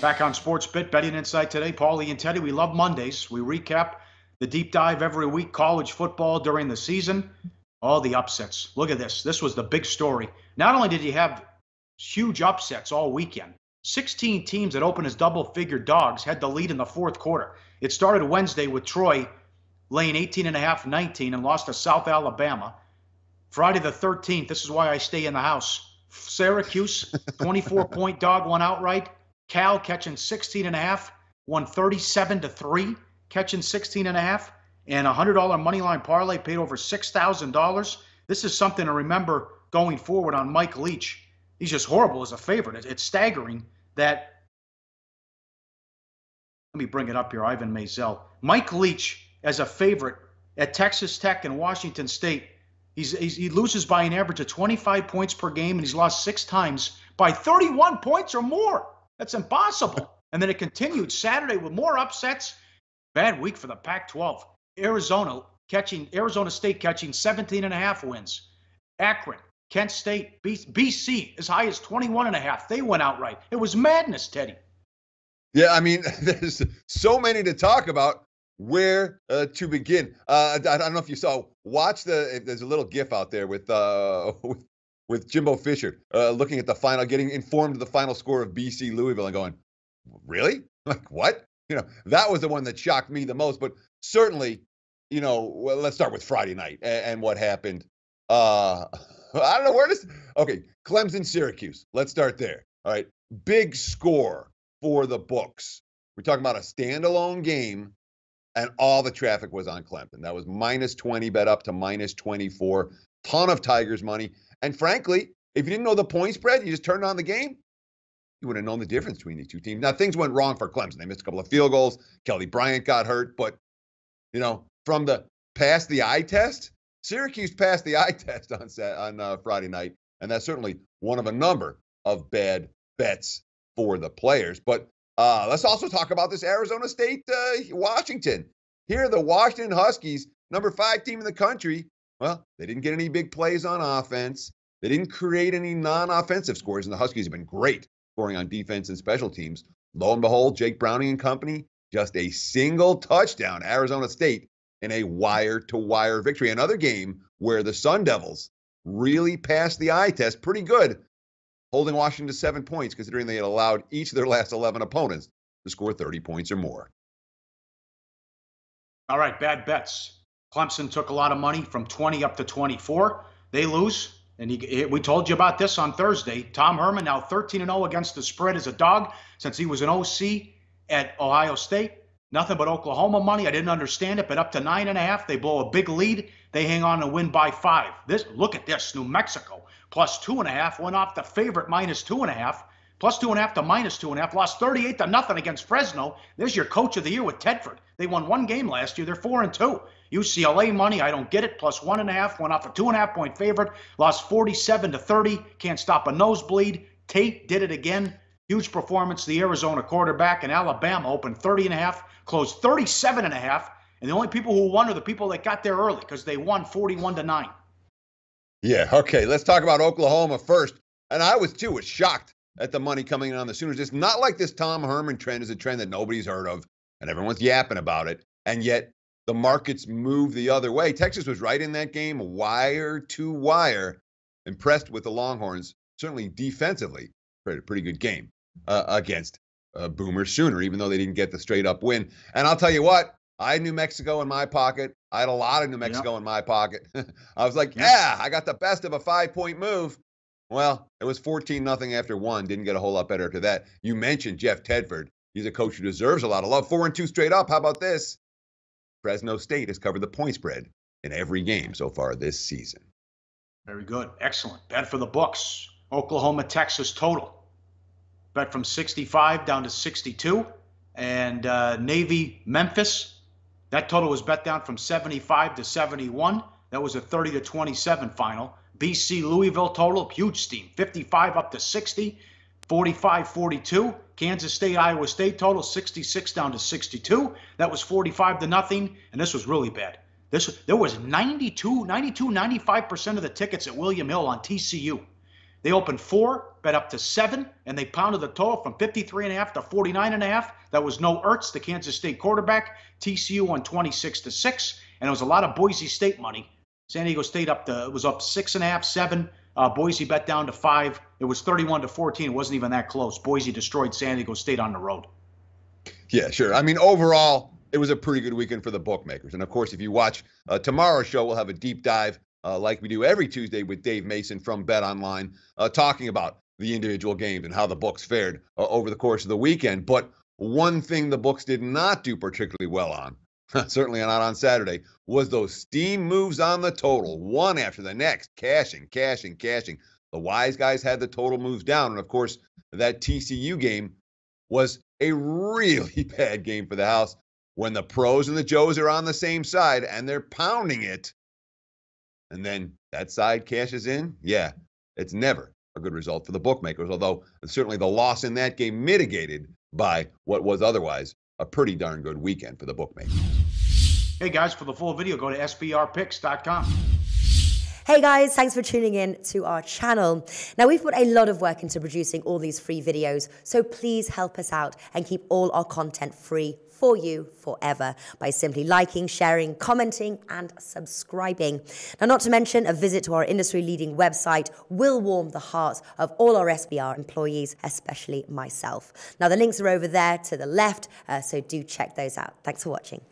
Back on Sports Bit, Betting Insight today. Pauly and Teddy, we love Mondays. We recap the deep dive every week, college football during the season, all the upsets. Look at this. This was the big story. Not only did you have huge upsets all weekend, 16 teams that opened as double-figure dogs had the lead in the fourth quarter. It started Wednesday with Troy laying 18.5-19 and lost to South Alabama. Friday the 13th, this is why I stay in the house. Syracuse, 24-point dog, won outright. Cal catching 16.5, won 37-3, catching 16.5, and a $100 money line parlay paid over $6,000. This is something to remember going forward on Mike Leach. He's just horrible as a favorite. It's staggering that. Let me bring it up here, Ivan Maisel. Mike Leach as a favorite at Texas Tech and Washington State. He loses by an average of 25 points per game, and he's lost 6 times by 31 points or more. That's impossible. And then it continued Saturday with more upsets. Bad week for the Pac-12. Arizona State catching 17.5 wins. Akron, Kent State, BC as high as 21.5. They went outright. It was madness, Teddy. Yeah, I mean, there's so many to talk about. Where to begin? I don't know if you saw. There's a little GIF out there with Jimbo Fisher looking at the final, getting informed of the final score of BC Louisville, and going, "Really? Like what?" That was the one that shocked me the most. But certainly, well, let's start with Friday night and what happened. I don't know where this. Okay, Clemson, Syracuse. Let's start there. All right, big score for the books. We're talking about a standalone game. And all the traffic was on Clemson. That was -20 bet up to -24. Ton of Tigers money. And frankly, if you didn't know the point spread, you just turned on the game, you would have known the difference between these two teams. Now, things went wrong for Clemson. They missed a couple of field goals. Kelly Bryant got hurt. But, from the pass the eye test, Syracuse passed the eye test on Friday night. And that's certainly one of a number of bad bets for the players. But let's also talk about this Arizona State, Washington. Here, the Washington Huskies, number 5 team in the country. Well, they didn't get any big plays on offense. They didn't create any non-offensive scores, and the Huskies have been great scoring on defense and special teams. Lo and behold, Jake Browning and company, just a single touchdown, Arizona State, in a wire-to-wire victory. Another game where the Sun Devils really passed the eye test pretty good, holding Washington to 7 points, considering they had allowed each of their last 11 opponents to score 30 points or more. All right, bad bets. Clemson took a lot of money from 20 up to 24. They lose, and we told you about this on Thursday. Tom Herman now 13-0 against the spread as a dog since he was an OC at Ohio State. Nothing but Oklahoma money. I didn't understand it, but up to 9.5. They blow a big lead. They hang on and win by 5. Look at this. New Mexico plus 2.5 went off the favorite -2.5. Plus 2.5 to -2.5. Lost 38-0 against Fresno. There's your coach of the year with Tedford. They won 1 game last year. They're 4-2. UCLA money, I don't get it. Plus 1.5 went off a 2.5-point favorite. Lost 47-30. Can't stop a nosebleed. Tate did it again. Huge performance. The Arizona quarterback, and Alabama opened 30.5, closed 37.5. And the only people who won are the people that got there early because they won 41-9. Yeah, okay. Let's talk about Oklahoma first. And I was shocked at the money coming in on the Sooners. It's not like this Tom Herman trend is a trend that nobody's heard of, and everyone's yapping about it. And yet the markets move the other way. Texas was right in that game, wire to wire. Impressed with the Longhorns, certainly defensively. Pretty good game against Boomer Sooner, even though they didn't get the straight-up win. And I'll tell you what, I had New Mexico in my pocket. I had a lot of New Mexico in my pocket. I was like, yeah, I got the best of a 5-point move. Well, it was 14-0 after 1. Didn't get a whole lot better after that. You mentioned Jeff Tedford. He's a coach who deserves a lot of love. 4-2 straight up. How about this? Fresno State has covered the point spread in every game so far this season. Very good. Excellent. Bet for the books. Oklahoma, Texas total. Bet from 65 down to 62. And Navy, Memphis. That total was bet down from 75 to 71. That was a 30-27 final. BC, Louisville total, huge steam. 55 up to 60. 45-42. Kansas State, Iowa State total, 66 down to 62. That was 45-0. And this was really bad. There was 95% of the tickets at William Hill on TCU. They opened 4, bet up to 7, and they pounded the total from 53.5 to 49.5. That was no Ertz, the Kansas State quarterback. TCU won 26-6, and it was a lot of Boise State money. San Diego State was up 6.5, 7. Boise bet down to 5. It was 31-14. It wasn't even that close. Boise destroyed San Diego State on the road. Yeah, sure. I mean, overall, it was a pretty good weekend for the bookmakers. And of course, if you watch tomorrow's show, we'll have a deep dive like we do every Tuesday with Dave Mason from Bet Online, talking about the individual games and how the books fared over the course of the weekend. But one thing the books did not do particularly well on, certainly not on Saturday, was those steam moves on the total, one after the next, cashing. The wise guys had the total moves down. And of course, that TCU game was a really bad game for the house. When the pros and the Joes are on the same side and they're pounding it, and then that side cashes in, yeah, it's never a good result for the bookmakers, although certainly the loss in that game mitigated by what was otherwise a pretty darn good weekend for the bookmakers. Hey guys, for the full video, go to sbrpicks.com. Hey guys, thanks for tuning in to our channel. Now, we've put a lot of work into producing all these free videos, so please help us out and keep all our content free for you forever by simply liking, sharing, commenting, and subscribing. Now, not to mention, a visit to our industry-leading website will warm the hearts of all our SBR employees, especially myself. Now, the links are over there to the left, so do check those out. Thanks for watching.